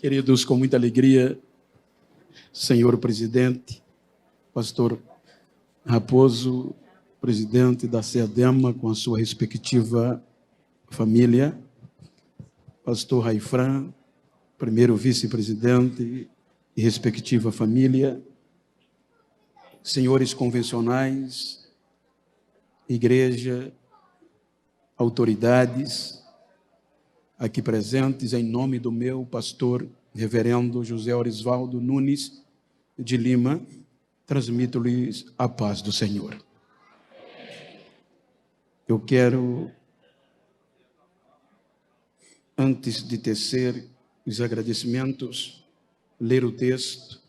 Queridos, com muita alegria, senhor presidente, pastor Raposo, presidente da SEADEMA, com a sua respectiva família, pastor Raifran, primeiro vice-presidente e respectiva família, senhores convencionais, igreja, autoridades aqui presentes, em nome do meu pastor, reverendo José Orisvaldo Nunes de Lima, transmito-lhes a paz do Senhor. Eu quero, antes de tecer os agradecimentos, ler o texto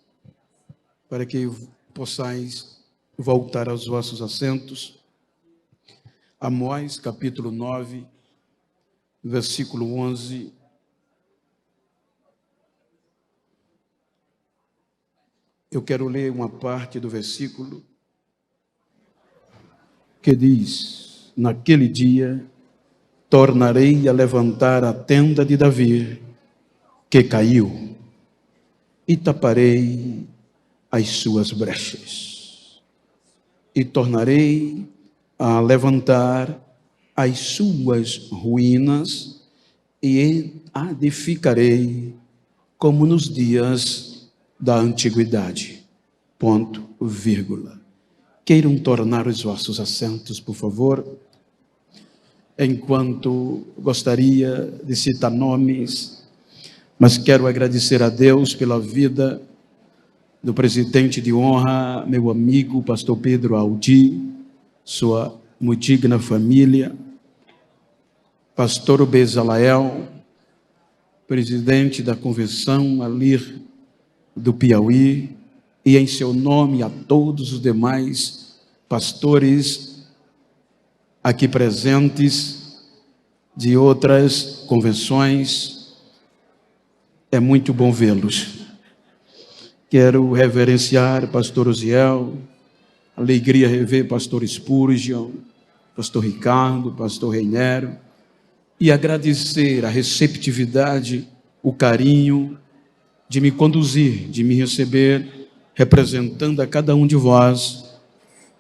para que possais voltar aos vossos assentos. Amós, capítulo 9, versículo 11. Eu quero ler uma parte do versículo que diz: naquele dia tornarei a levantar a tenda de Davi, que caiu, e taparei as suas brechas, e tornarei a levantar as suas ruínas, e edificarei como nos dias da antiguidade. Ponto, vírgula. Queiram tornar os vossos assentos, por favor. Enquanto gostaria de citar nomes, mas quero agradecer a Deus pela vida do presidente de honra, meu amigo, pastor Pedro Aldi, sua muito digna família, pastor Bezalael, presidente da convenção Alir do Piauí, e em seu nome a todos os demais pastores aqui presentes de outras convenções. É muito bom vê-los. Quero reverenciar pastor Osiel, alegria rever pastor Spurgeon, pastor Ricardo, pastor Reinero, e agradecer a receptividade, o carinho de me conduzir, de me receber, representando a cada um de vós,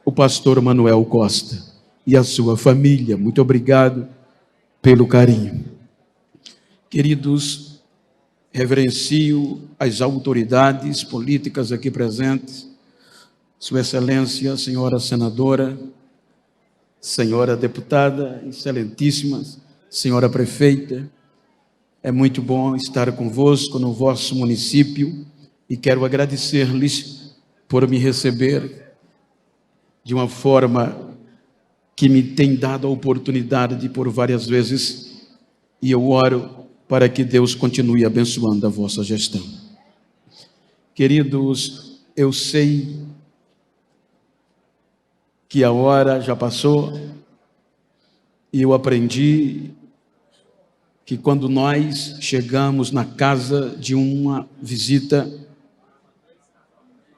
o pastor Manuel Costa e a sua família. Muito obrigado pelo carinho. Queridos, reverencio as autoridades políticas aqui presentes, Sua Excelência, senhora senadora, senhora deputada, excelentíssimas, senhora prefeita. É muito bom estar convosco no vosso município e quero agradecer-lhes por me receber de uma forma que me tem dado a oportunidade de por várias vezes, e eu oro para que Deus continue abençoando a vossa gestão. Queridos, eu sei que a hora já passou e eu aprendi que quando nós chegamos na casa de uma visita,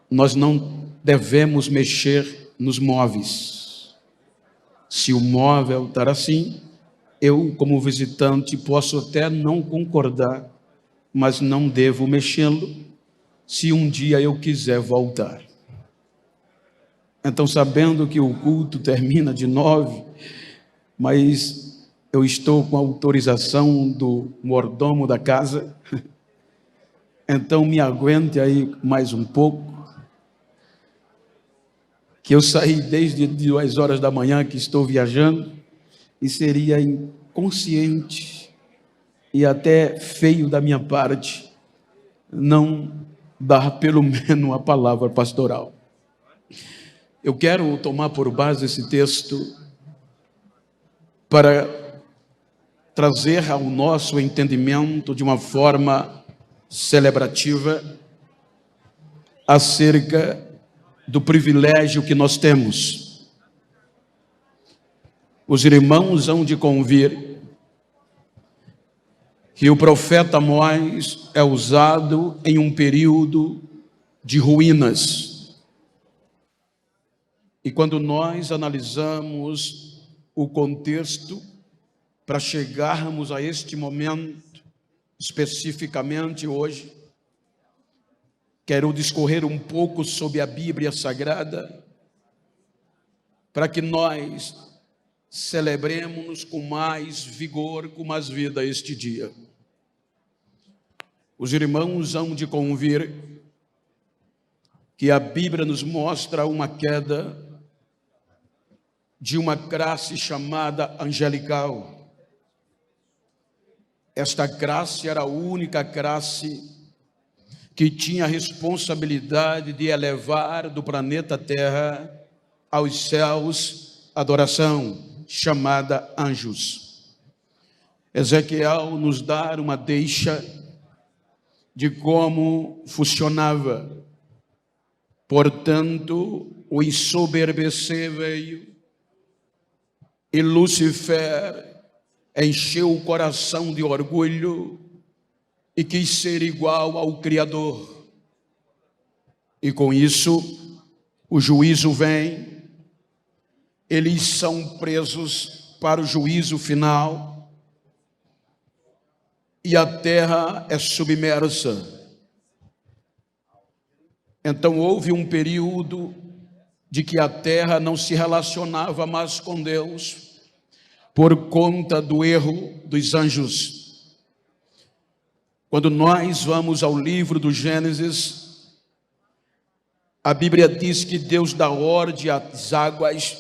nós não devemos mexer nos móveis. Se o móvel estar assim, eu, como visitante, posso até não concordar, mas não devo mexê-lo se um dia eu quiser voltar. Então, sabendo que o culto termina de 9, mas eu estou com a autorização do mordomo da casa, então me aguente aí mais um pouco, que eu saí desde 2 horas da manhã que estou viajando, e seria inconsciente e até feio da minha parte não dar pelo menos a palavra pastoral. Eu quero tomar por base esse texto para trazer ao nosso entendimento de uma forma celebrativa acerca do privilégio que nós temos. Os irmãos hão de convir que o profeta Amós é usado em um período de ruínas. E quando nós analisamos o contexto para chegarmos a este momento, Especificamente hoje, quero discorrer um pouco sobre a Bíblia Sagrada, para que nós celebremos com mais vigor, com mais vida este dia. Os irmãos hão de convir que a Bíblia nos mostra uma queda de uma classe chamada angelical. Esta classe era a única classe que tinha a responsabilidade de elevar do planeta Terra aos céus adoração, chamada anjos. Ezequiel nos dá uma deixa de como funcionava. Portanto, o ensoberbecer veio e Lúcifer encheu o coração de orgulho e quis ser igual ao Criador. E com isso, o juízo vem, eles são presos para o juízo final e a terra é submersa. Então houve um período de que a terra não se relacionava mais com Deus por conta do erro dos anjos. Quando nós vamos ao livro do Gênesis, a Bíblia diz que Deus dá ordem às águas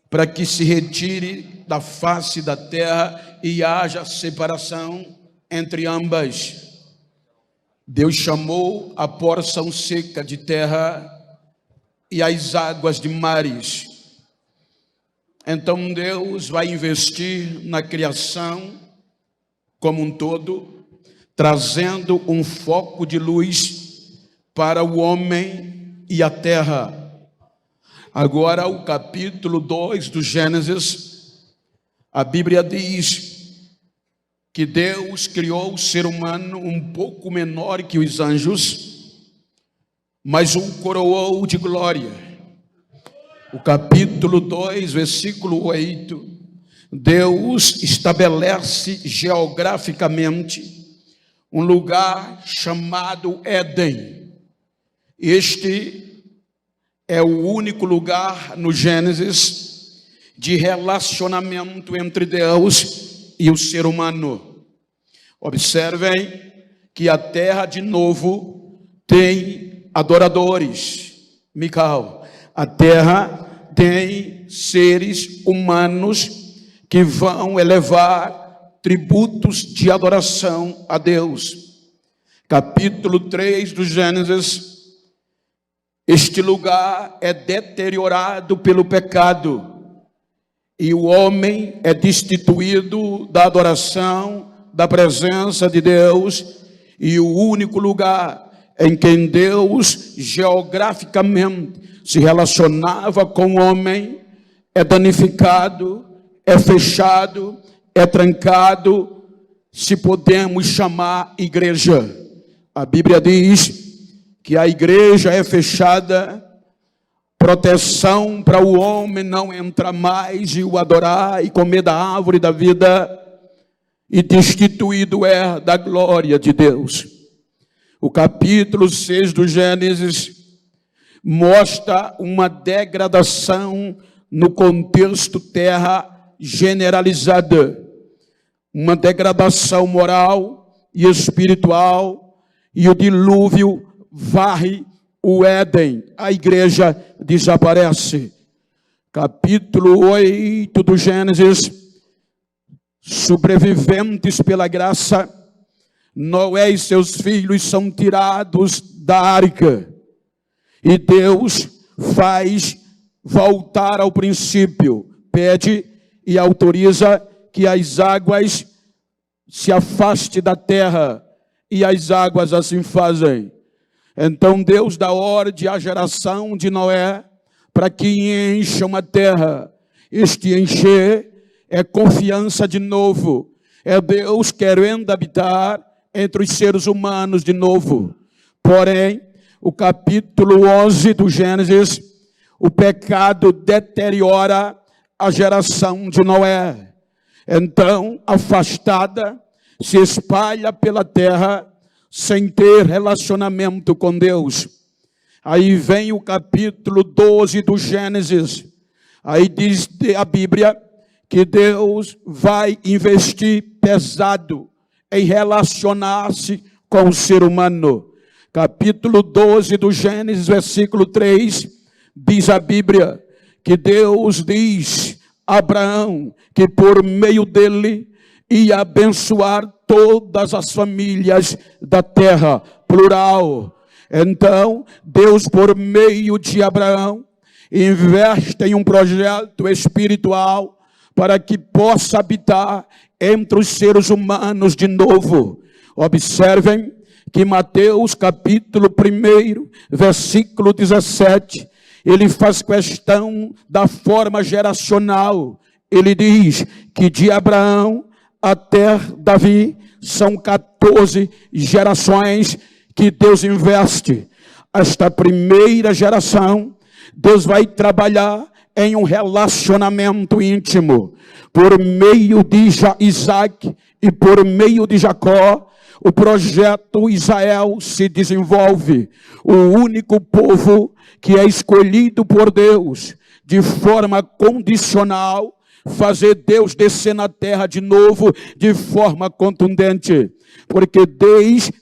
para que se retire da face da terra e haja separação entre ambas. Deus chamou a porção seca de terra e as águas de mares. Então Deus vai investir na criação como um todo, trazendo um foco de luz para o homem e a terra. Agora, o capítulo 2 do Gênesis, a Bíblia diz que Deus criou o ser humano um pouco menor que os anjos, mas o coroou de glória. O capítulo 2, versículo 8, Deus estabelece geograficamente um lugar chamado Éden. Este é o único lugar no Gênesis de relacionamento entre Deus e o ser humano. Observem que a terra de novo tem adoradores. Mical, a terra tem seres humanos que vão elevar tributos de adoração a Deus. Capítulo 3 do Gênesis, este lugar é deteriorado pelo pecado e o homem é destituído da adoração, da presença de Deus, e o único lugar em que Deus geograficamente se relacionava com o homem é danificado, é fechado, é trancado, se podemos chamar igreja. A Bíblia diz que a igreja é fechada, proteção para o homem não entrar mais e o adorar e comer da árvore da vida, e destituído é da glória de Deus. O capítulo 6 do Gênesis mostra uma degradação no contexto terra generalizada, uma degradação moral e espiritual, e o dilúvio varre o Éden, a igreja desaparece. Capítulo 8 do Gênesis, sobreviventes pela graça, Noé e seus filhos são tirados da arca, e Deus faz voltar ao princípio, pede e autoriza que as águas se afastem da terra, e as águas assim fazem. Então Deus dá ordem à geração de Noé para que encham a terra. Este encher é confiança de novo, é Deus querendo habitar entre os seres humanos de novo. Porém, o capítulo 11 do Gênesis, o pecado deteriora a geração de Noé. Então, afastada, se espalha pela terra sem ter relacionamento com Deus. Aí vem o capítulo 12 do Gênesis. Aí diz a Bíblia que Deus vai investir pesado em relacionar-se com o ser humano. Capítulo 12 do Gênesis, versículo 3, diz a Bíblia que Deus diz a Abraão que por meio dele ia abençoar todas as famílias da terra, plural. Então, Deus, por meio de Abraão, investe em um projeto espiritual para que possa habitar entre os seres humanos de novo. Observem que Mateus capítulo 1, versículo 17, ele faz questão da forma geracional. Ele diz que de Abraão até Davi são 14 gerações que Deus investe. Esta primeira geração, Deus vai trabalhar em um relacionamento íntimo. Por meio de Isaac e por meio de Jacó, o projeto Israel se desenvolve. O único povo que é escolhido por Deus de forma condicional, fazer Deus descer na terra de novo de forma contundente. Porque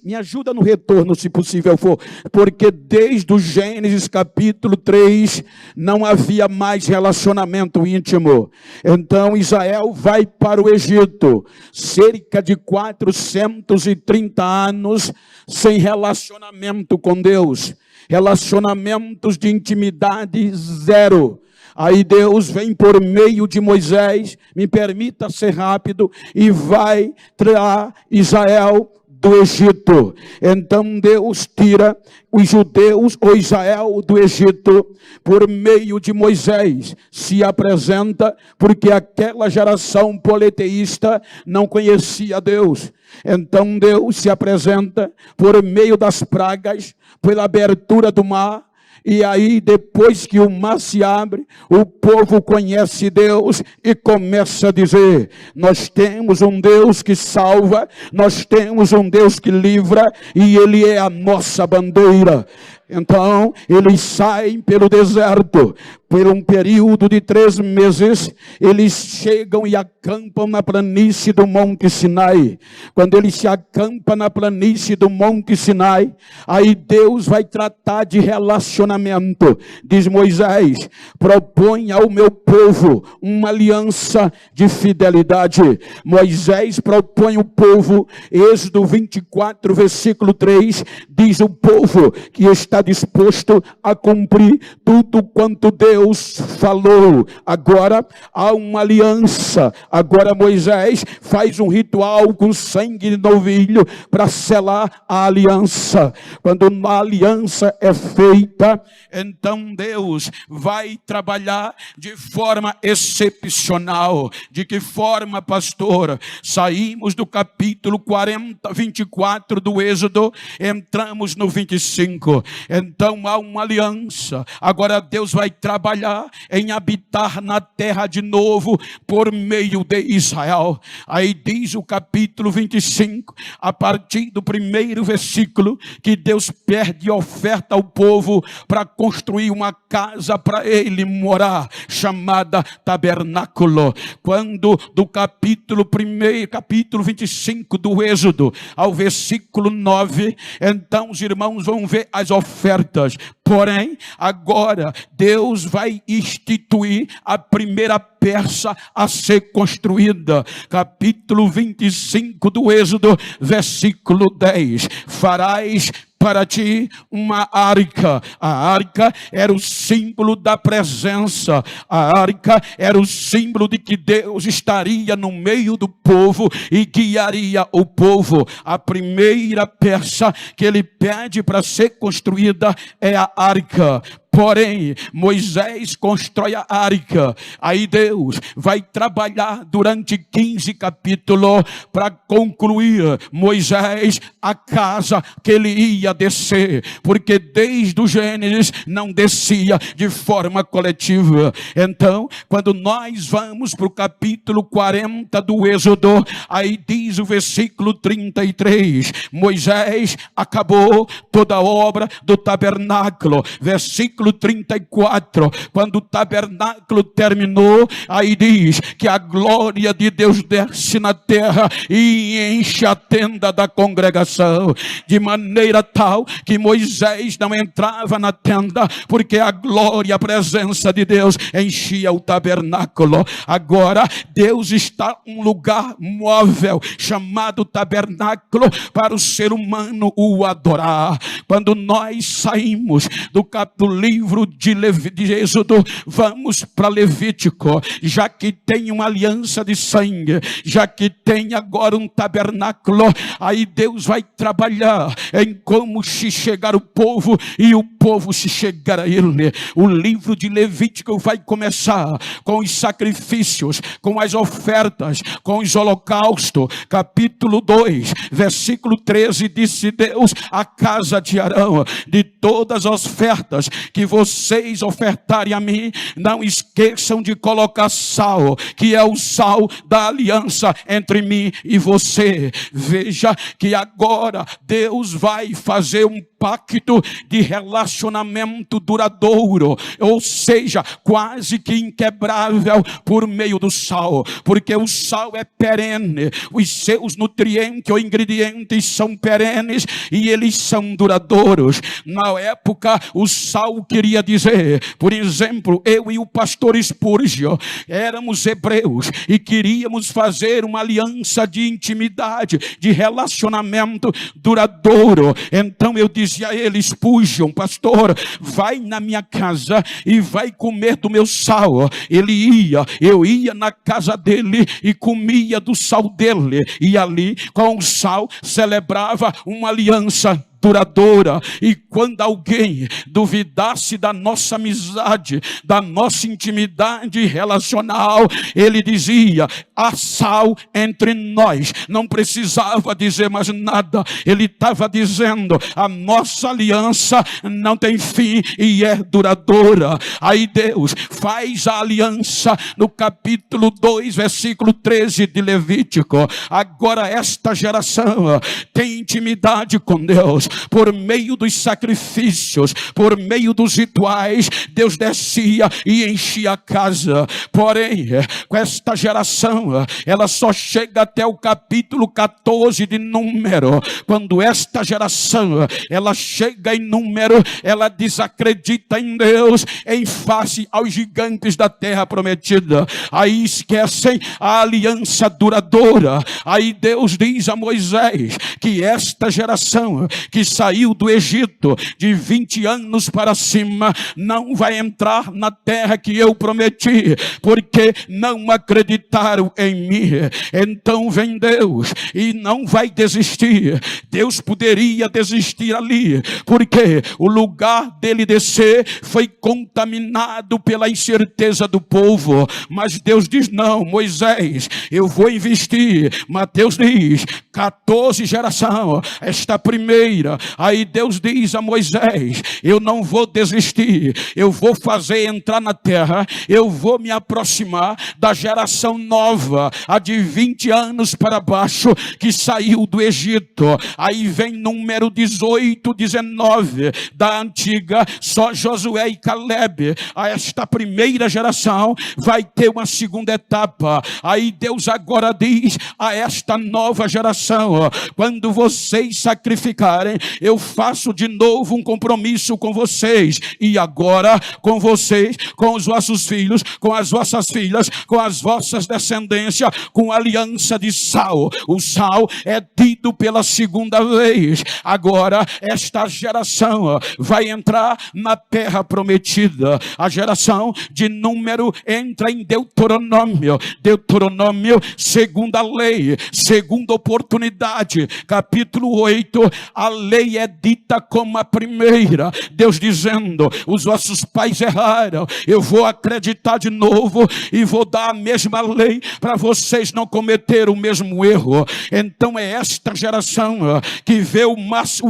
me ajuda no retorno se possível for, porque desde o Gênesis capítulo 3 não havia mais relacionamento íntimo. Então Israel vai para o Egito, cerca de 430 anos sem relacionamento com Deus, relacionamentos de intimidade zero. Aí Deus vem por meio de Moisés, me permita ser rápido, e vai tirar Israel do Egito. Então Deus tira os judeus, ou Israel, do Egito, por meio de Moisés. Se apresenta, porque aquela geração politeísta não conhecia Deus. Então Deus se apresenta por meio das pragas, pela abertura do mar. E aí, depois que o mar se abre, o povo conhece Deus e começa a dizer: nós temos um Deus que salva, nós temos um Deus que livra, e Ele é a nossa bandeira. Então, eles saem pelo deserto, por um período de 3 meses, eles chegam e acampam na planície do Monte Sinai. Quando eles se acampam na planície do Monte Sinai, aí Deus vai tratar de relacionamento. Diz Moisés: propõe ao meu povo uma aliança de fidelidade. Moisés propõe o povo, Êxodo 24, versículo 3, diz o povo que está disposto a cumprir tudo quanto Deus falou. Agora há uma aliança. Agora Moisés faz um ritual com sangue de novilho para selar a aliança. Quando a aliança é feita, então Deus vai trabalhar de forma excepcional. De que forma, pastor? Saímos do capítulo 24 do Êxodo, entramos no 25. Então há uma aliança. Agora Deus vai trabalhar em habitar na terra de novo por meio de Israel. Aí diz o capítulo 25, a partir do 1º versículo, que Deus pede oferta ao povo para construir uma casa para ele morar, chamada tabernáculo. Quando do capítulo 25 do Êxodo ao versículo 9, então os irmãos vão ver as ofertas. Porém, agora Deus vai instituir a primeira peça a ser construída. Capítulo 25 do Êxodo, versículo 10. Farás para ti uma arca. A arca era o símbolo da presença. A arca era o símbolo de que Deus estaria no meio do povo e guiaria o povo. A primeira peça que ele pede para ser construída é a arca. Porém, Moisés constrói a arca. Aí Deus vai trabalhar durante 15 capítulos para concluir Moisés a casa que ele ia descer, porque desde o Gênesis não descia de forma coletiva. Então, quando nós vamos para o capítulo 40 do Êxodo, aí diz o versículo 33, Moisés acabou toda a obra do tabernáculo. Versículo 34, quando o tabernáculo terminou, aí diz que a glória de Deus desce na terra e enche a tenda da congregação, de maneira tal que Moisés não entrava na tenda, porque a glória, a presença de Deus enchia o tabernáculo. Agora Deus está em um lugar móvel chamado tabernáculo para o ser humano o adorar. Quando nós saímos do livro de Êxodo, vamos para Levítico, já que tem uma aliança de sangue, já que tem agora um tabernáculo, aí Deus vai trabalhar em como se chegar o povo e o povo se chegar a ele. O livro de Levítico vai começar com os sacrifícios, com as ofertas, com os holocaustos. Capítulo 2, versículo 13, disse Deus à casa de Arão: de todas as ofertas que vocês ofertarem a mim, não esqueçam de colocar sal, que é o sal da aliança entre mim e você. Veja que agora Deus vai fazer um pacto de relacionamento duradouro, ou seja, quase que inquebrável, por meio do sal, porque o sal é perene, os seus nutrientes ou ingredientes são perenes e eles são duradouros. Na época, o sal queria dizer, por exemplo, eu e o pastor Spurgeon éramos hebreus e queríamos fazer uma aliança de intimidade, de relacionamento duradouro. Então eu dizia a ele: Spurgeon, pastor, vai na minha casa e vai comer do meu sal. Ele ia, eu ia na casa dele e comia do sal dele, e ali com o sal celebrava uma aliança duradoura. E quando alguém duvidasse da nossa amizade, da nossa intimidade relacional, ele dizia: há sal entre nós. Não precisava dizer mais nada, ele estava dizendo: a nossa aliança não tem fim e é duradoura. Aí Deus faz a aliança no capítulo 2, versículo 13 de Levítico. Agora esta geração tem intimidade com Deus por meio dos sacrifícios, por meio dos rituais. Deus descia e enchia a casa. Porém, com esta geração, ela só chega até o capítulo 14 de Número. Quando esta geração, ela chega em Número, ela desacredita em Deus em face aos gigantes da terra prometida. Aí esquecem a aliança duradoura. Aí Deus diz a Moisés que esta geração que saiu do Egito de 20 anos para cima não vai entrar na terra que eu prometi, porque não acreditaram em mim. Então vem Deus e não vai desistir. Deus poderia desistir ali, porque o lugar dele descer foi contaminado pela incerteza do povo. Mas Deus diz: não, Moisés, eu vou investir. Mateus diz: 14 geração, esta primeira. Aí Deus diz a Moisés: eu não vou desistir, eu vou fazer entrar na terra, eu vou me aproximar da geração nova, a de 20 anos para baixo, que saiu do Egito. Aí vem Número 18, 19, da antiga, só Josué e Caleb. A esta primeira geração vai ter uma segunda etapa. Aí Deus agora diz a esta nova geração: quando vocês sacrificarem, eu faço de novo um compromisso com vocês, e agora com vocês, com os vossos filhos, com as vossas filhas, com as vossas descendências, com a aliança de sal. O sal é tido pela segunda vez. Agora esta geração vai entrar na terra prometida. A geração de Número entra em Deuteronômio. Deuteronômio, segunda lei, segunda oportunidade, capítulo 8, a lei é dita como a primeira. Deus dizendo, os vossos pais erraram, eu vou acreditar de novo e vou dar a mesma lei para vocês não cometerem o mesmo erro. Então é esta geração que vê o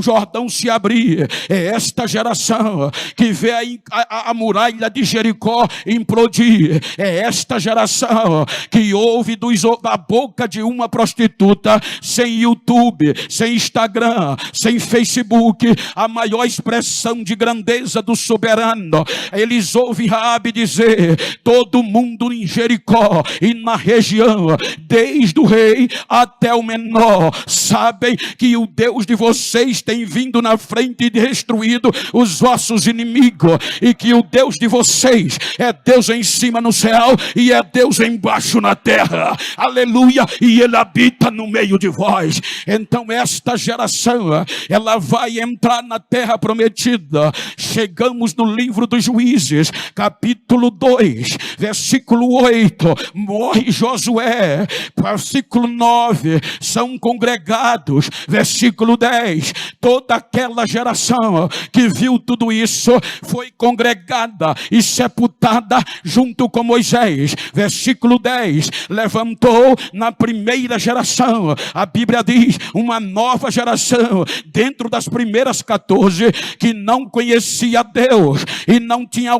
Jordão se abrir, é esta geração que vê a muralha de Jericó implodir, é esta geração que ouve da boca de uma prostituta, sem YouTube, sem Instagram, sem Facebook, a maior expressão de grandeza do soberano. Eles ouvem Raabe dizer, todo mundo em Jericó e na região, desde o rei até o menor, sabem que o Deus de vocês tem vindo na frente e destruído os vossos inimigos, e que o Deus de vocês é Deus em cima no céu e é Deus embaixo na terra, aleluia, e Ele habita no meio de vós. Então esta geração, ela vai entrar na terra prometida. Chegamos no livro dos Juízes, capítulo 2, versículo 8, morre Josué, versículo 9, são congregados, versículo 10, toda aquela geração que viu tudo isso foi congregada e sepultada junto com Moisés. Versículo 10, levantou na primeira geração, a Bíblia diz, uma nova geração, dentro das primeiras 14, que não conhecia Deus e não tinha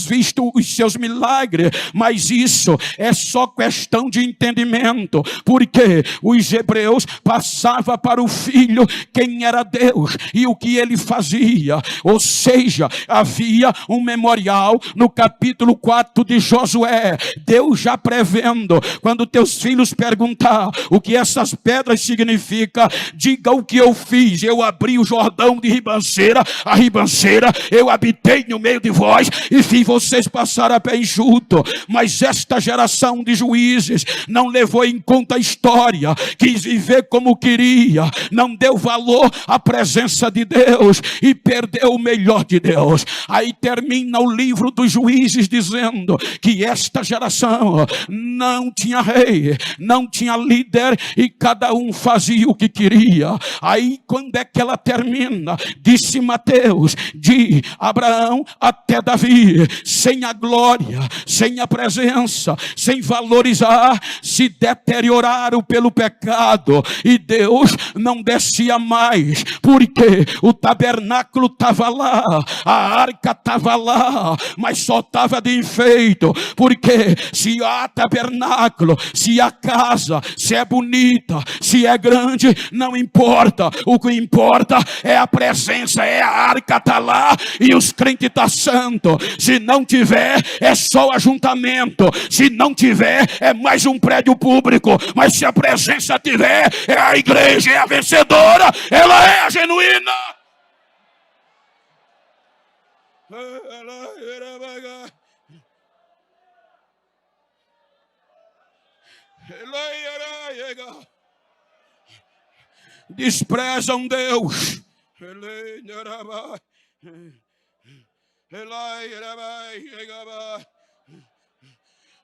visto os seus milagres, mas isso é só questão de entendimento, porque os hebreus passavam para o filho quem era Deus e o que ele fazia, ou seja, havia um memorial no capítulo 4 de Josué, Deus já prevendo, quando teus filhos perguntar o que essas pedras significam, diga o que eu fiz, eu abri o Jordão de ribanceira a ribanceira, eu habitei no meio de vós e fiz vocês passar a pé enxuto. Mas esta geração de juízes não levou em conta a história, quis viver como queria, não deu valor à presença de Deus e perdeu o melhor de Deus. Aí termina o livro dos Juízes dizendo que esta geração não tinha rei, não tinha líder e cada um fazia o que queria. Aí quando é que ela termina? Disse Mateus, de Abraão até Davi, sem a glória, sem a presença, sem valorizar, se deterioraram pelo pecado e Deus não descia mais, porque o tabernáculo estava lá, a arca estava lá, mas só estava de enfeito, porque se há tabernáculo, se a casa, se é bonita, se é grande, não importa, o que importa é a presença, é a arca está lá e os crentes estão santos. Se não tiver, é só ajuntamento, se não tiver, é mais um prédio público, mas se a presença tiver, é a igreja, é a vencedora, ela é a genuína. Desprezam Deus.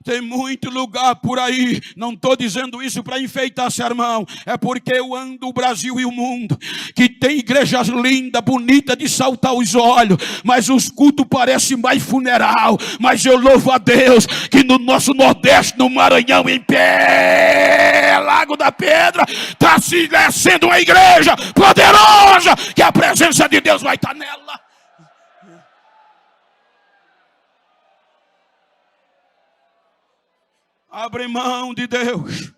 Tem muito lugar por aí, não estou dizendo isso para enfeitar sermão, é porque eu ando o Brasil e o mundo, que tem igrejas lindas, bonitas de saltar os olhos, mas os cultos parecem mais funeral. Mas eu louvo a Deus que no nosso Nordeste, no Maranhão, em pé, Lago da Pedra, está se descendo uma igreja poderosa, que a presença de Deus vai estar nela. Abre mão de Deus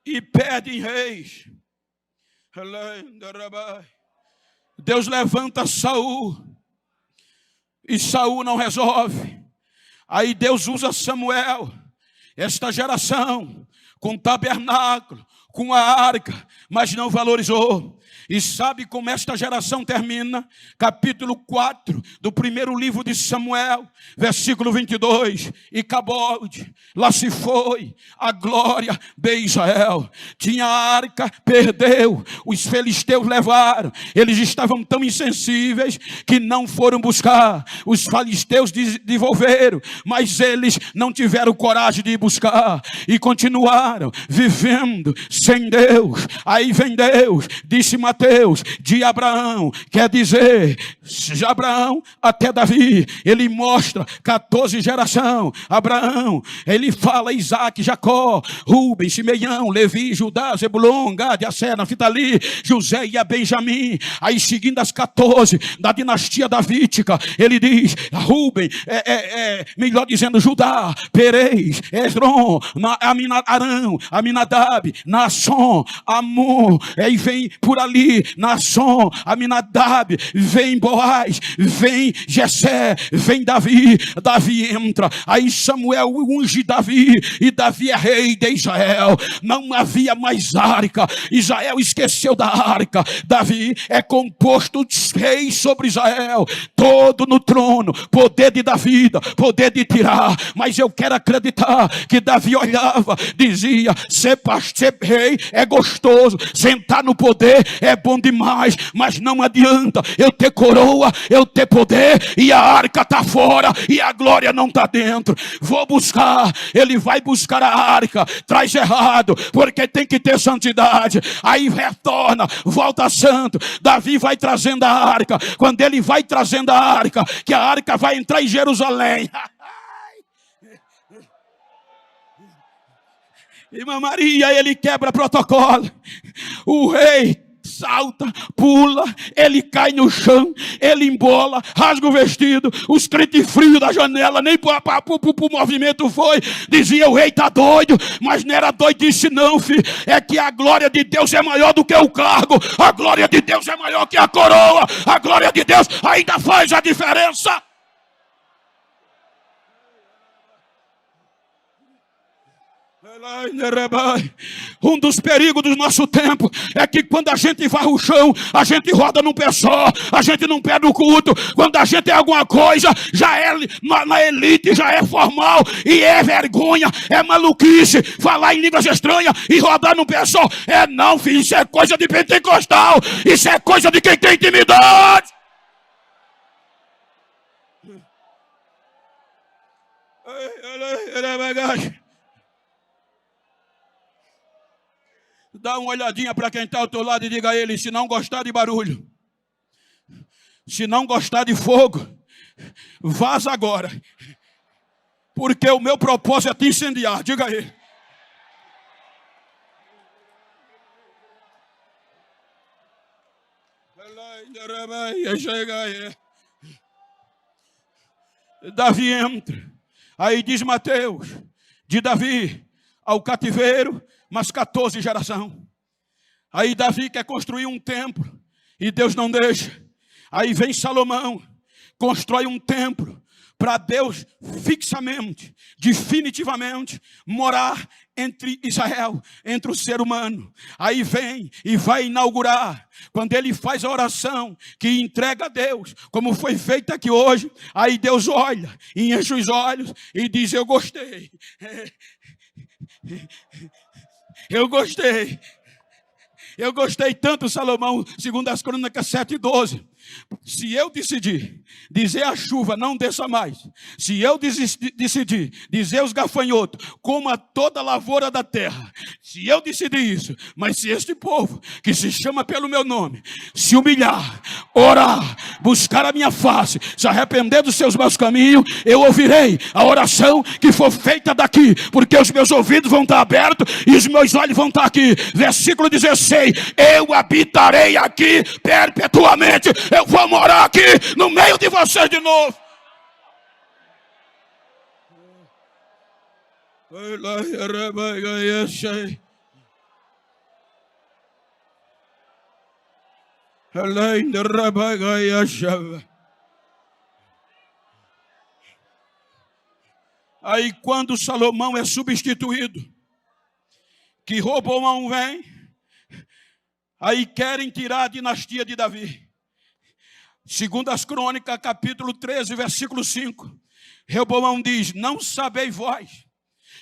e pedem reis. Deus levanta Saul e Saul não resolve. Aí Deus usa Samuel, esta geração, com tabernáculo, com a arca, mas não valorizou. E sabe como esta geração termina? Capítulo 4 do primeiro livro de Samuel, versículo 22. E Cabode, lá se foi a glória de Israel. Tinha a arca, perdeu. Os filisteus levaram. Eles estavam tão insensíveis que não foram buscar. Os filisteus devolveram, mas eles não tiveram coragem de ir buscar. E continuaram vivendo sem Deus. Aí vem Deus, disse Mateus, de Abraão, quer dizer, de Abraão até Davi. Ele mostra 14 gerações. Abraão, ele fala Isaac, Jacó, Rubem, Simeão, Levi, Judá, Zebulon, Gade, Asser, Naftali, José e a Benjamim. Aí seguindo as 14 da dinastia davídica, ele diz, Rubem, melhor dizendo, Judá, Perez, Esrom, Arão, Aminadab, Naasson, Amon, e vem por ali, Naasson, Aminadab, vem Boaz, vem Jessé, vem Davi. Davi entra, aí Samuel unge Davi, e Davi é rei de Israel. Não havia mais arca, Israel esqueceu da arca. Davi é composto de reis sobre Israel, todo no trono, poder de Davi, poder de tirar. Mas eu quero acreditar que Davi olhava, dizia, ser rei é gostoso, sentar no poder é bom demais, mas não adianta eu ter coroa, eu ter poder, e a arca está fora, e a glória não está dentro. Vou buscar, ele vai buscar a arca, traz errado, porque tem que ter santidade. Aí retorna, volta santo. Davi vai trazendo a arca. Quando ele vai trazendo a arca, que a arca vai entrar em Jerusalém. Irmã Maria, ele quebra protocolo. O rei salta, pula, ele cai no chão, ele embola, rasga o vestido, os crentes frios da janela, nem pro movimento foi. Dizia, o rei está doido, mas não era doidice não, filho. É que a glória de Deus é maior do que o cargo, a glória de Deus é maior que a coroa, a glória de Deus ainda faz a diferença. Um dos perigos do nosso tempo é que quando a gente vai ao chão, a gente roda num pé só, a gente não perde o culto. Quando a gente é alguma coisa, já é na elite, já é formal, e é vergonha, é maluquice falar em línguas estranhas e rodar num pé só. É não, filho, isso é coisa de pentecostal, isso é coisa de quem tem intimidade. Dá uma olhadinha para quem está ao teu lado e diga a ele, se não gostar de barulho, se não gostar de fogo, vaza agora, porque o meu propósito é te incendiar. Diga a ele. Davi entra, aí diz Mateus, de Davi ao cativeiro, mas 14 gerações. Aí Davi quer construir um templo e Deus não deixa. Aí vem Salomão, constrói um templo para Deus fixamente, definitivamente morar entre Israel, entre o ser humano. Aí vem e vai inaugurar. Quando ele faz a oração que entrega a Deus, como foi feita aqui hoje, aí Deus olha e enche os olhos e diz, eu gostei. Eu gostei. Eu gostei tanto, Salomão, segundo as Crônicas 7:12. Se eu decidir dizer a chuva não desça mais, se eu decidir dizer aos gafanhotos, coma toda a lavoura da terra, se eu decidir isso, mas se este povo, que se chama pelo meu nome, se humilhar, orar, buscar a minha face, se arrepender dos seus maus caminhos, eu ouvirei a oração que for feita daqui, porque os meus ouvidos vão estar abertos e os meus olhos vão estar aqui. Versículo 16, eu habitarei aqui perpetuamente. Eu vou morar aqui no meio de vocês de novo. Aí quando Salomão é substituído, que Roboão vem, aí querem tirar a dinastia de Davi. Segundo as Crônicas, capítulo 13, versículo 5. Roboão diz, não sabeis vós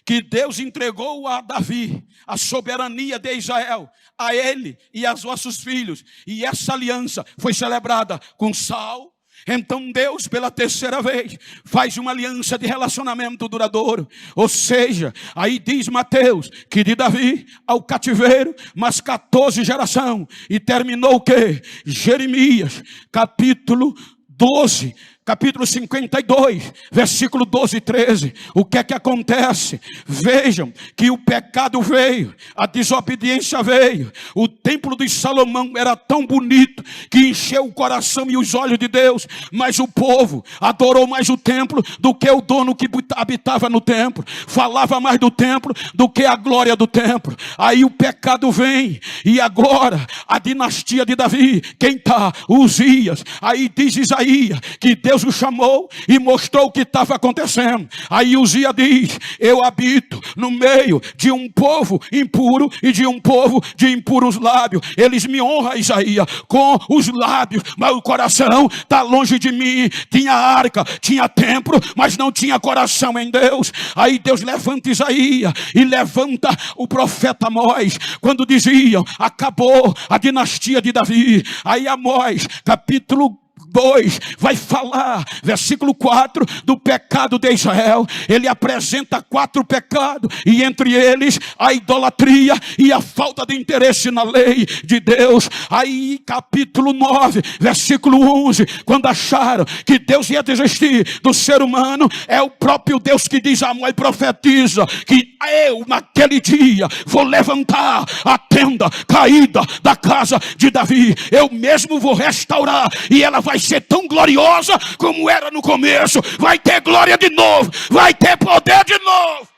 que Deus entregou a Davi a soberania de Israel, a ele e aos vossos filhos. E essa aliança foi celebrada com sal, Então Deus, pela terceira vez, faz uma aliança de relacionamento duradouro. Ou seja, aí diz Mateus, que de Davi ao cativeiro, mas 14 geração. E terminou o quê? Jeremias, capítulo 12. Capítulo 52, versículo 12 e 13. O que é que acontece? Vejam que o pecado veio, a desobediência veio. O templo de Salomão era tão bonito que encheu o coração e os olhos de Deus. Mas o povo adorou mais o templo do que o dono que habitava no templo. Falava mais do templo do que a glória do templo. Aí o pecado vem. E agora a dinastia de Davi, quem está? Uzias. Aí diz Isaías que Deus o chamou e mostrou o que estava acontecendo. Aí Uzias diz: eu habito no meio de um povo impuro e de um povo de impuros lábios. Eles me honram, Isaías, com os lábios, mas o coração está longe de mim. Tinha arca, tinha templo, mas não tinha coração em Deus. Aí Deus levanta Isaías e levanta o profeta Amós, quando diziam: acabou a dinastia de Davi. Aí Amós, capítulo 2, vai falar, versículo 4, do pecado de Israel. Ele apresenta 4 pecados, e entre eles a idolatria e a falta de interesse na lei de Deus. Aí capítulo 9, versículo 11, quando acharam que Deus ia desistir do ser humano, é o próprio Deus que diz a Amós, profetiza, que eu naquele dia vou levantar a tenda caída da casa de Davi. Eu mesmo vou restaurar, e ela vai ser tão gloriosa como era no começo. Vai ter glória de novo, vai ter poder de novo.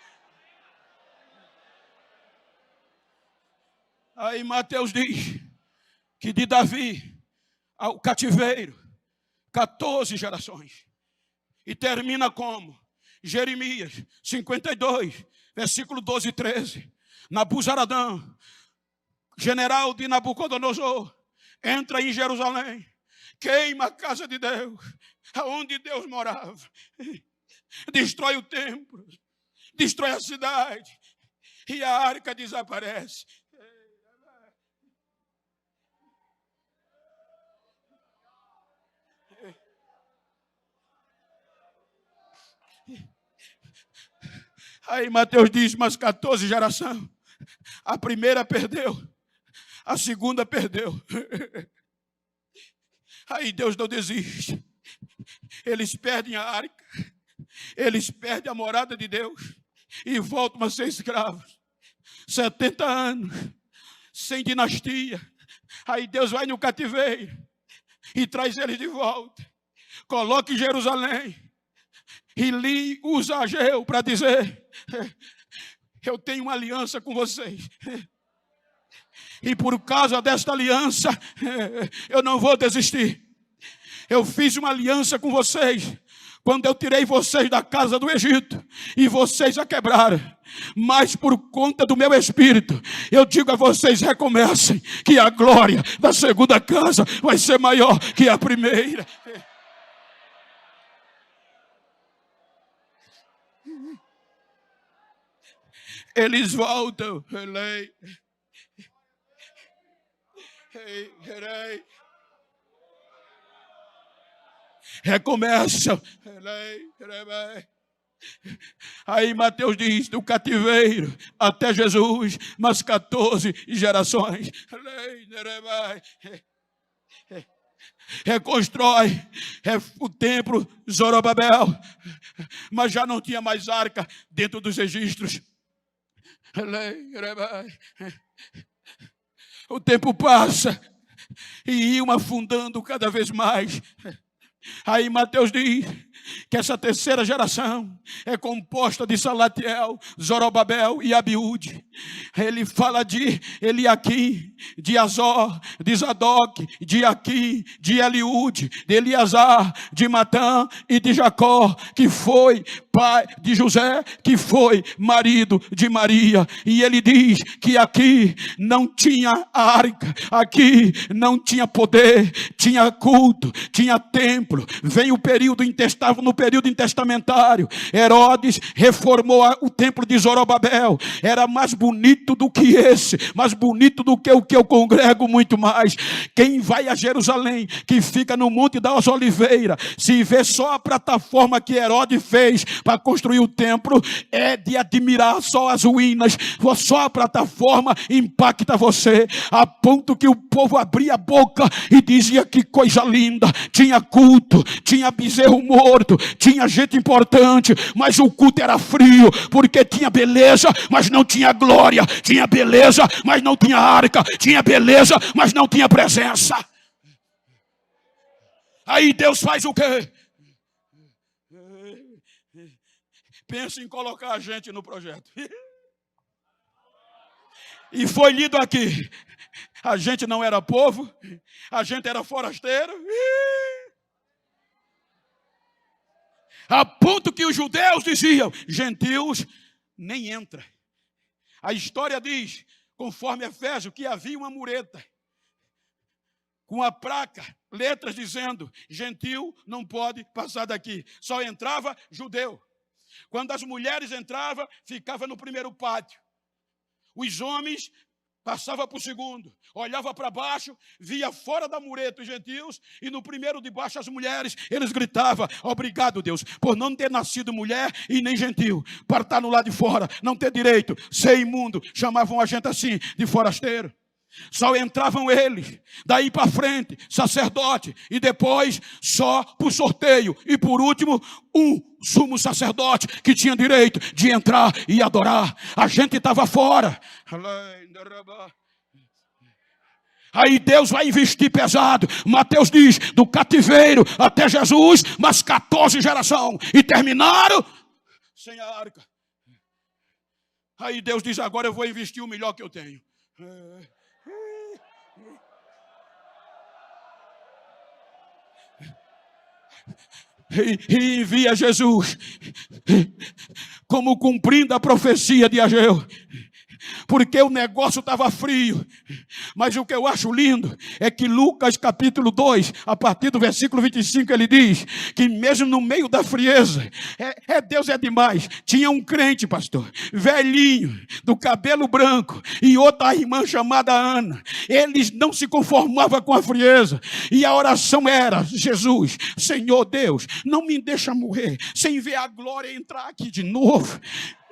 Aí Mateus diz que de Davi ao cativeiro 14 gerações. E termina como? Jeremias 52, versículo 12 e 13. Nabuzaradã, general de Nabucodonosor, entra em Jerusalém, queima a casa de Deus, aonde Deus morava, destrói o templo, destrói a cidade, e a arca desaparece. Aí Mateus diz, mas 14 geração, a primeira perdeu, a segunda perdeu. Aí Deus não desiste. Eles perdem a arca, eles perdem a morada de Deus e voltam a ser escravos. 70 anos, sem dinastia. Aí Deus vai no cativeiro e traz eles de volta. Coloca em Jerusalém. E Li usa Ageu para dizer: eu tenho uma aliança com vocês. E por causa desta aliança, eu não vou desistir. Eu fiz uma aliança com vocês quando eu tirei vocês da casa do Egito, e vocês a quebraram. Mas por conta do meu espírito, eu digo a vocês: recomecem, que a glória da segunda casa vai ser maior que a primeira. Eles voltam. Recomeçam. Aí Mateus diz: do cativeiro até Jesus, mas 14 gerações. Reconstrói o templo Zorobabel, mas já não tinha mais arca dentro dos registros. O tempo passa e iam afundando cada vez mais. Aí Mateus diz que essa terceira geração é composta de Salatiel, Zorobabel e Abiúde. Ele fala de Eliaquim, de Azor, de Zadok, de Aquim, de Eliúde, de Eleazar, de Matã e de Jacó, que foi pai de José, que foi marido de Maria. E ele diz que aqui não tinha arca, aqui não tinha poder, tinha culto, tinha templo. Vem o período intestamentário estavam no período intertestamentário. Herodes reformou o templo de Zorobabel. Era mais bonito do que esse, mais bonito do que o que eu congrego muito mais. Quem vai a Jerusalém, que fica no Monte das Oliveiras, se vê só a plataforma que Herodes fez para construir o templo, é de admirar só as ruínas. Só a plataforma impacta você, a ponto que o povo abria a boca e dizia: que coisa linda. Tinha culto, tinha bezerro morto, tinha gente importante, mas o culto era frio, porque tinha beleza, mas não tinha glória, tinha beleza, mas não tinha arca, tinha beleza, mas não tinha presença. Aí Deus faz o quê? Pensa em colocar a gente no projeto. E foi lido aqui: a gente não era povo, a gente era forasteiro. A ponto que os judeus diziam: gentios nem entra. A história diz, conforme Efésios, que havia uma mureta com a placa, letras dizendo: gentil não pode passar daqui, só entrava judeu. Quando as mulheres entravam, ficava no primeiro pátio. Os homens passavam para o segundo, olhava para baixo, via fora da mureta os gentios, e no primeiro de baixo as mulheres. Eles gritavam: obrigado, Deus, por não ter nascido mulher e nem gentil, para estar no lado de fora, não ter direito, ser imundo. Chamavam a gente assim, de forasteiro. Só entravam eles, daí para frente, sacerdote, e depois só por sorteio, e por último, um sumo sacerdote que tinha direito de entrar e adorar. A gente estava fora. Aí Deus vai investir pesado. Mateus diz: do cativeiro até Jesus, mas 14 gerações, e terminaram sem a arca. Aí Deus diz: agora eu vou investir o melhor que eu tenho. E envia Jesus, como cumprindo a profecia de Ageu, porque o negócio estava frio. Mas o que eu acho lindo é que Lucas capítulo 2, a partir do versículo 25, ele diz que mesmo no meio da frieza, Deus é demais. Tinha um crente, pastor, velhinho, do cabelo branco, e outra irmã chamada Ana. Eles não se conformavam com a frieza, e a oração era: Jesus, Senhor Deus, não me deixa morrer sem ver a glória entrar aqui de novo.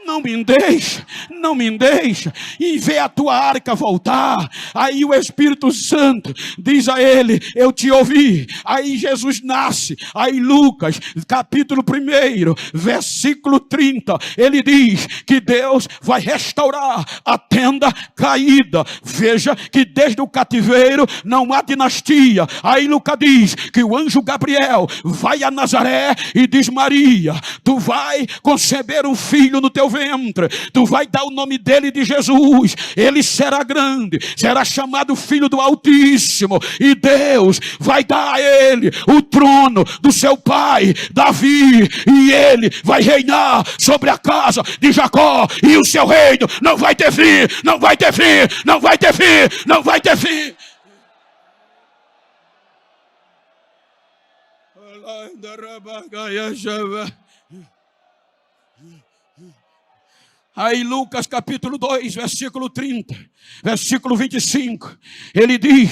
Não me deixa, não me deixa, e vê a tua arca voltar. Aí o Espírito Santo diz a ele: eu te ouvi. Aí Jesus nasce. Aí Lucas, capítulo 1, versículo 30, ele diz que Deus vai restaurar a tenda caída. Veja que desde o cativeiro não há dinastia. Aí Lucas diz que o anjo Gabriel vai a Nazaré e diz: Maria, tu vai conceber um filho no teu ventre, tu vai dar o nome dele de Jesus. Ele será grande, será chamado Filho do Altíssimo, e Deus vai dar a ele o trono do seu pai Davi, e ele vai reinar sobre a casa de Jacó, e o seu reino não vai ter fim, não vai ter fim, não vai ter fim, não vai ter fim. Aí Lucas capítulo 2, versículo 30, versículo 25, ele diz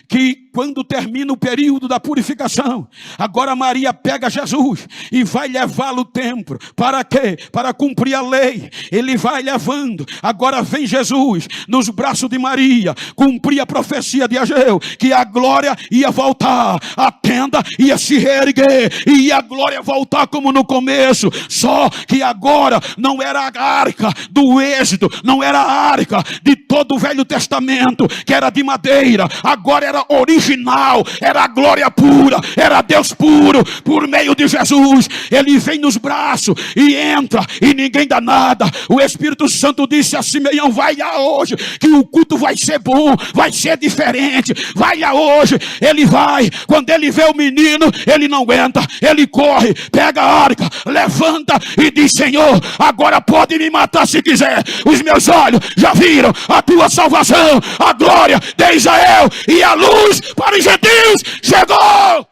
que quando termina o período da purificação, agora Maria pega Jesus e vai levá-lo ao templo. Para quê? Para cumprir a lei. Ele vai levando. Agora vem Jesus nos braços de Maria, cumprir a profecia de Ageu, que a glória ia voltar, a tenda ia se reerguer, e ia a glória voltar como no começo. Só que agora não era a arca do Êxodo, não era a arca de todo o Velho Testamento, que era de madeira. Agora era original, era a glória pura, era Deus puro, por meio de Jesus. Ele vem nos braços e entra, e ninguém dá nada. O Espírito Santo disse a Simeão: vai lá hoje, que o culto vai ser bom, vai ser diferente, vai lá hoje. Ele vai, quando ele vê o menino, ele não aguenta, ele corre, pega a arca, levanta e diz: Senhor, agora pode me matar se quiser, os meus olhos já viram a tua salvação, a glória de Israel, e a luz para os gentios chegou.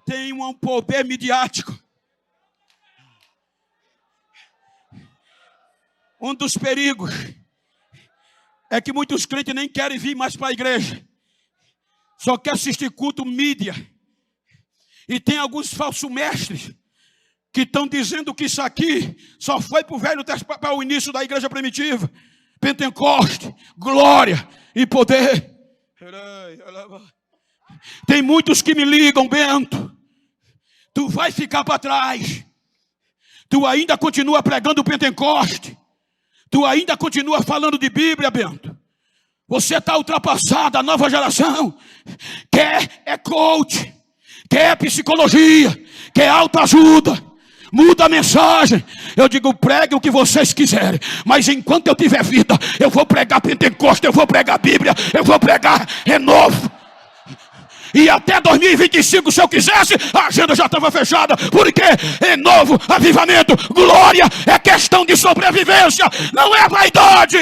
Tem um poder midiático. Um dos perigos é que muitos crentes nem querem vir mais para a igreja. Só quer assistir culto mídia. E tem alguns falsos mestres que estão dizendo que isso aqui só foi para o Velho Testamento, para o início da igreja primitiva. Pentecoste, glória e poder. Tem muitos que me ligam, Bento. Tu vai ficar para trás. Tu ainda continua pregando o Pentecoste. Tu ainda continua falando de Bíblia, Bento. Você está ultrapassado, a nova geração quer é coach, quer psicologia, quer autoajuda, muda a mensagem. Eu digo, pregue o que vocês quiserem, mas enquanto eu tiver vida, eu vou pregar Pentecoste, eu vou pregar Bíblia, eu vou pregar renovo. E até 2025, se eu quisesse, a agenda já estava fechada. Porque renovo, avivamento, glória é questão de sobrevivência, não é vaidade.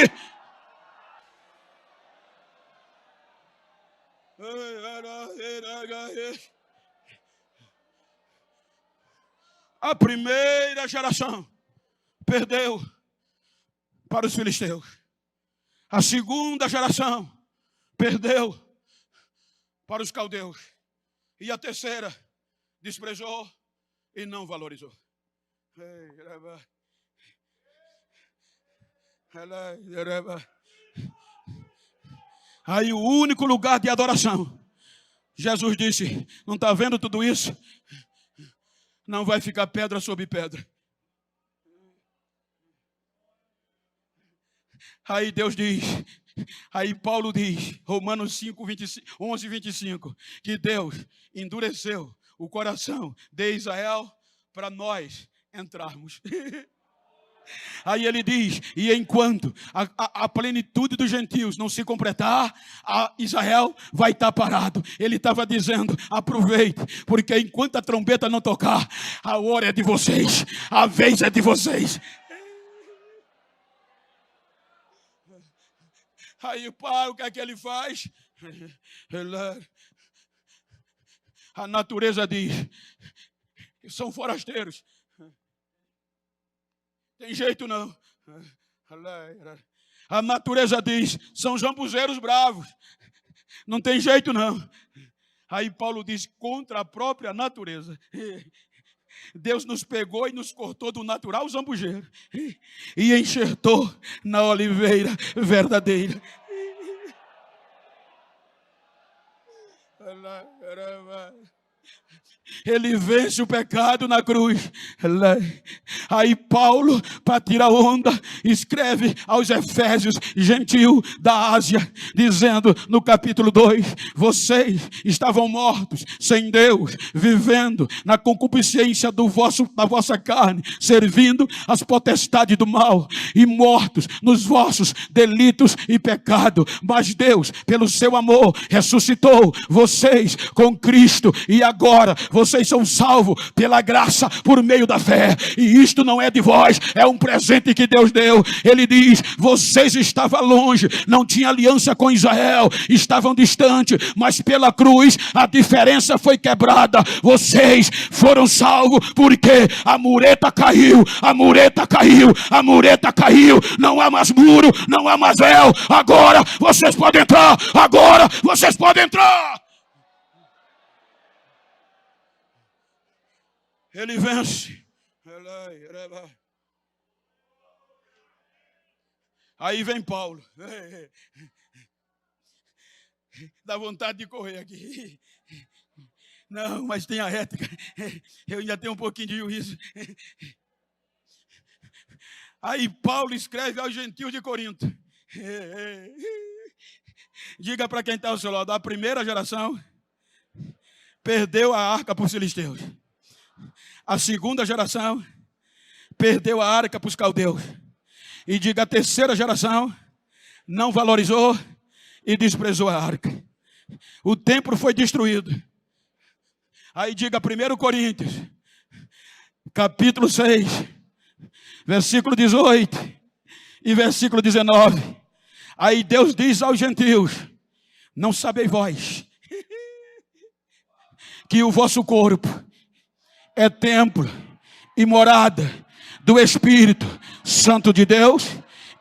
A primeira geração perdeu para os filisteus. A segunda geração perdeu para os caldeus. E a terceira desprezou e não valorizou. Aí o único lugar de adoração, Jesus disse, não está vendo tudo isso? Não vai ficar pedra sobre pedra. Aí Deus diz, aí Paulo diz, Romanos 5, 11 e 25, que Deus endureceu o coração de Israel para nós entrarmos. Aí ele diz, e enquanto a plenitude dos gentios não se completar, Israel vai estar parado. Ele estava dizendo, aproveite, porque enquanto a trombeta não tocar, a hora é de vocês, a vez é de vocês. Aí o pai, o que é que ele faz? A natureza diz, são forasteiros. Tem jeito não. A natureza diz, são jambuzeiros bravos. Não tem jeito não. Aí Paulo diz, contra a própria natureza. Deus nos pegou e nos cortou do natural zambujeiro e enxertou na oliveira verdadeira. Ele vence o pecado na cruz. Aí Paulo, para tirar onda, escreve aos Efésios, gentil da Ásia, dizendo no capítulo 2, vocês estavam mortos sem Deus, vivendo na concupiscência da vossa carne, servindo as potestades do mal e mortos nos vossos delitos e pecado. Mas Deus, pelo seu amor, ressuscitou vocês com Cristo e agora vocês são salvos pela graça por meio da fé. E isto não é de vós, é um presente que Deus deu. Ele diz, vocês estavam longe, não tinham aliança com Israel, estavam distantes, mas pela cruz a diferença foi quebrada. Vocês foram salvos porque a mureta caiu, a mureta caiu, a mureta caiu. Não há mais muro, não há mais véu. Agora vocês podem entrar, agora vocês podem entrar. Ele vence. Aí vem Paulo. Dá vontade de correr aqui. Não, mas tem a ética. Eu ainda tenho um pouquinho de juízo. Aí Paulo escreve aos gentios de Corinto. Diga para quem está ao seu lado, a primeira geração perdeu a arca para os filisteus. A segunda geração perdeu a arca para os caldeus. E diga, a terceira geração não valorizou e desprezou a arca. O templo foi destruído. Aí diga 1 Coríntios, capítulo 6, versículo 18 e versículo 19. Aí Deus diz aos gentios: não sabeis vós que o vosso corpo é templo e morada do Espírito Santo de Deus,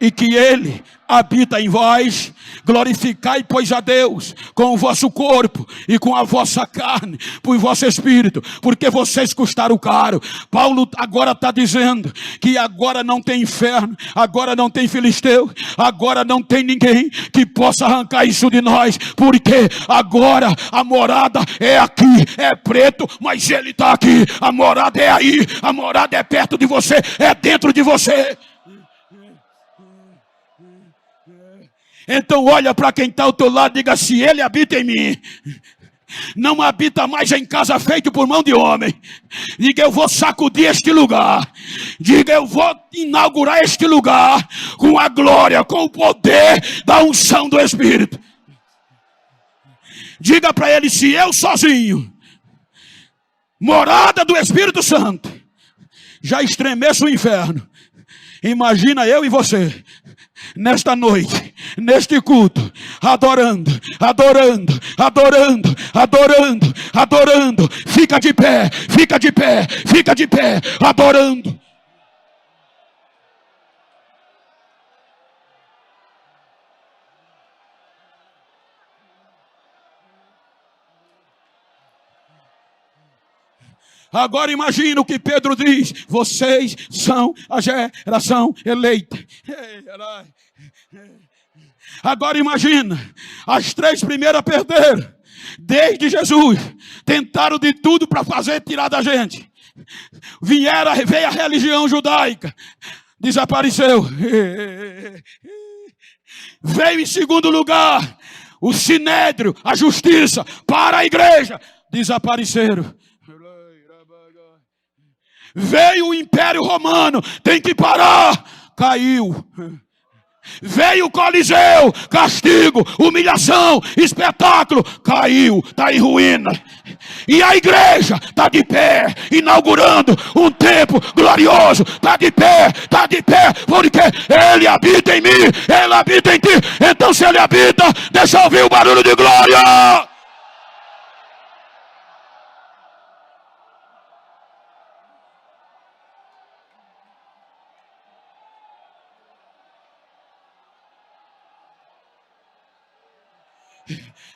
e que Ele habita em vós? Glorificai, pois, a Deus com o vosso corpo e com a vossa carne, por vosso espírito, porque vocês custaram caro. Paulo agora está dizendo que agora não tem inferno, agora não tem filisteu, agora não tem ninguém que possa arrancar isso de nós, porque agora a morada é aqui, é preto, mas Ele está aqui. A morada é aí, a morada é perto de você, é dentro de você. Então olha para quem está ao teu lado e diga: se Ele habita em mim, não habita mais em casa feita por mão de homem. Diga: eu vou sacudir este lugar. Diga: eu vou inaugurar este lugar com a glória, com o poder da unção do Espírito. Diga para ele: se eu sozinho, morada do Espírito Santo, já estremeço o inferno, imagina eu e você nesta noite, neste culto, adorando, adorando, adorando, adorando, adorando. Fica de pé, fica de pé, fica de pé, adorando. Agora imagina o que Pedro diz: vocês são a geração eleita. Agora imagina, as três primeiras perderam. Desde Jesus, tentaram de tudo para fazer tirar da gente. Veio a religião judaica, desapareceu. Veio em segundo lugar o sinédrio, a justiça para a igreja, desapareceram. Veio o Império Romano, tem que parar, caiu. Veio o Coliseu, castigo, humilhação, espetáculo, caiu, está em ruína. E a igreja está de pé, inaugurando um tempo glorioso. Está de pé, porque Ele habita em mim, Ele habita em ti. Então se Ele habita, deixa eu ouvir o barulho de glória.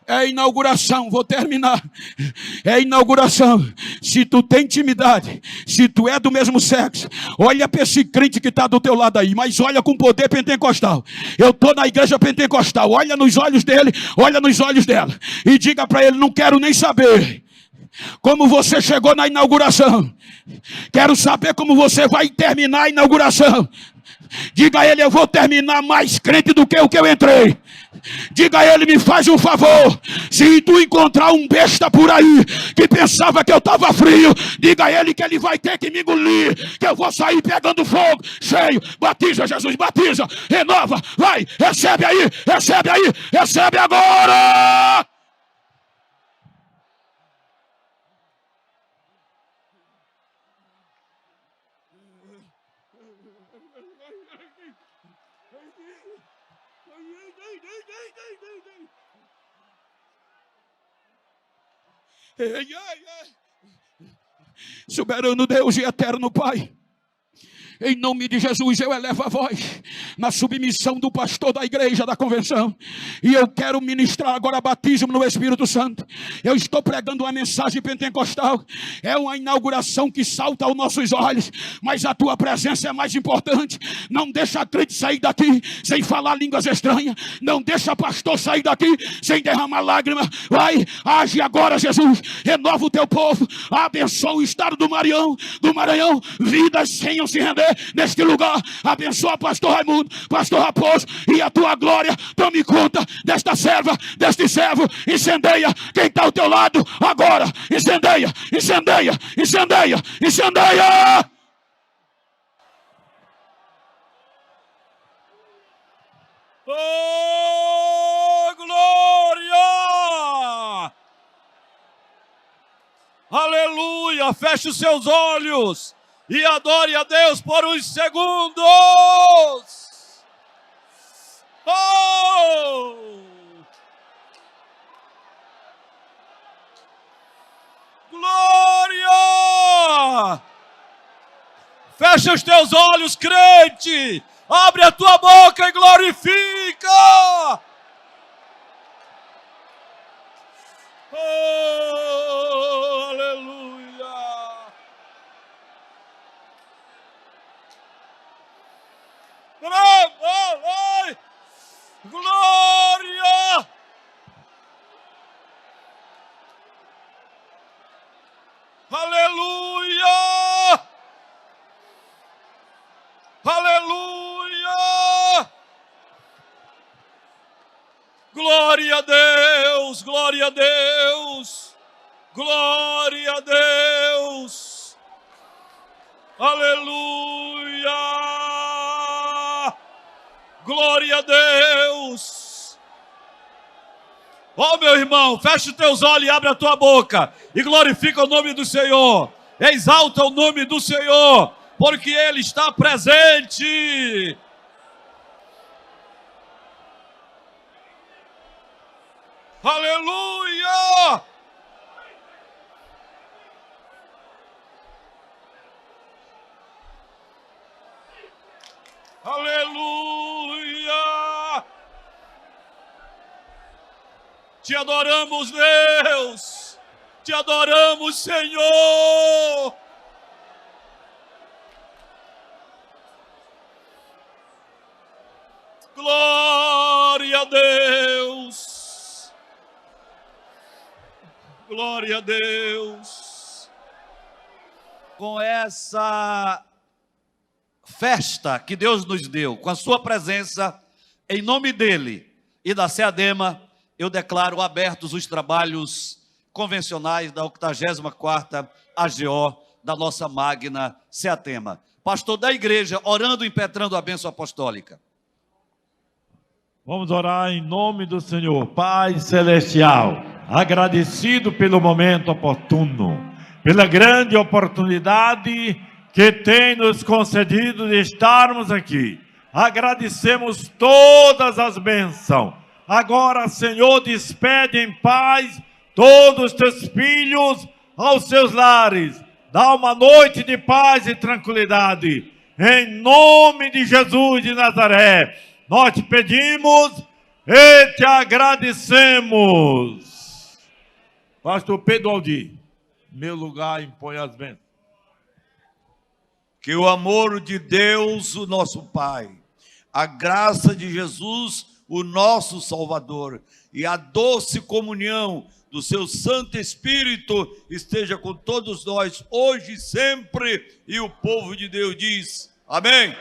É inauguração, vou terminar. É inauguração. Se tu tem intimidade, se tu é do mesmo sexo, olha para esse crente que está do teu lado aí, mas olha com poder pentecostal. Eu estou na igreja pentecostal, olha nos olhos dele, olha nos olhos dela, e diga para ele: não quero nem saber como você chegou na inauguração, quero saber como você vai terminar a inauguração. Diga a ele: eu vou terminar mais crente do que o que eu entrei. Diga a ele: me faz um favor, se tu encontrar um besta por aí que pensava que eu estava frio, diga a ele que ele vai ter que me engolir, que eu vou sair pegando fogo, cheio. Batiza, Jesus, batiza, renova, vai, recebe aí, recebe agora. Soberano Deus e eterno Pai, em nome de Jesus, eu elevo a voz na submissão do pastor da igreja, da convenção. E eu quero ministrar agora batismo no Espírito Santo. Eu estou pregando uma mensagem pentecostal. É uma inauguração que salta aos nossos olhos, mas a tua presença é mais importante. Não deixa a crente sair daqui sem falar línguas estranhas. Não deixa pastor sair daqui sem derramar lágrimas. Vai, age agora, Jesus. Renova o teu povo. Abençoa o estado do Maranhão. Vidas venham se render neste lugar. Abençoa pastor Raimundo, pastor Raposo, e a tua glória tome conta desta serva, deste servo. Incendeia quem está ao teu lado agora. Incendeia. Oh, glória! Aleluia! Feche os seus olhos. e adore a Deus por uns segundos. Oh! Glória! Fecha os teus olhos, crente. Abre a tua boca e glorifica. Oh, aleluia. Glória. Aleluia. Aleluia! Glória a Deus! Glória a Deus! Glória a Deus! Aleluia! Glória a Deus! Ó, meu irmão, fecha os teus olhos e abre a tua boca e glorifica o nome do Senhor. Exalta o nome do Senhor, porque Ele está presente. Aleluia! Aleluia! Te adoramos, Deus! Te adoramos, Senhor! Glória a Deus! Glória a Deus! Com essa festa que Deus nos deu, com a sua presença, em nome dele e da SEADEMA, eu declaro abertos os trabalhos convencionais da 84ª AGO da nossa magna SEATEMA. Pastor da igreja, orando e impetrando a bênção apostólica. Vamos orar em nome do Senhor. Pai Celestial, agradecido pelo momento oportuno, pela grande oportunidade que tem nos concedido de estarmos aqui. Agradecemos todas as bênçãos. Agora, Senhor, despede em paz todos os teus filhos aos seus lares. Dá uma noite de paz e tranquilidade. Em nome de Jesus de Nazaré, nós te pedimos e te agradecemos. Pastor Pedro Aldir, meu lugar impõe as bênçãos. Que o amor de Deus, o nosso Pai, a graça de Jesus, o nosso Salvador, e a doce comunhão do seu Santo Espírito esteja com todos nós, hoje e sempre. E o povo de Deus diz: amém.